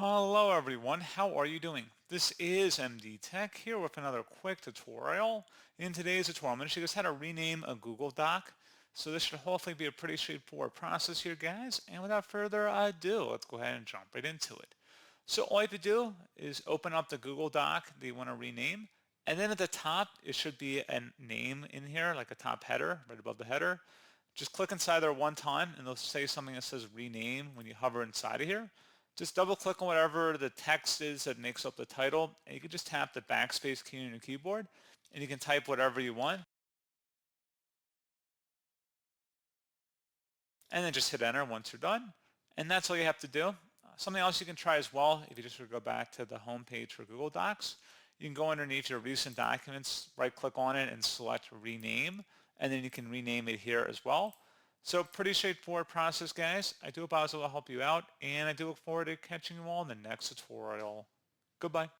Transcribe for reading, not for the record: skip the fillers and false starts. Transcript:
Hello everyone, how are you doing? This is MD Tech here with another quick tutorial. In today's tutorial, I'm going to show you guys how to rename a Google Doc. So this should hopefully be a pretty straightforward process here, guys. And without further ado, let's go ahead and jump right into it. So all you have to do is open up the Google Doc that you want to rename. And then at the top, it should be a name in here, like a top header, right above the header. Just click inside there one time and it'll say something that says rename when you hover inside of here. Just double click on whatever the text is that makes up the title, and you can just tap the backspace key on your keyboard and you can type whatever you want and then just hit enter once you're done. And that's all you have to do. Something else you can try as well, if you just go back to the home page for Google Docs, you can go underneath your recent documents, right click on it and select rename, and then you can rename it here as well. So pretty straightforward process, guys. I do hope I was able to help you out, and I do look forward to catching you all in the next tutorial. Goodbye.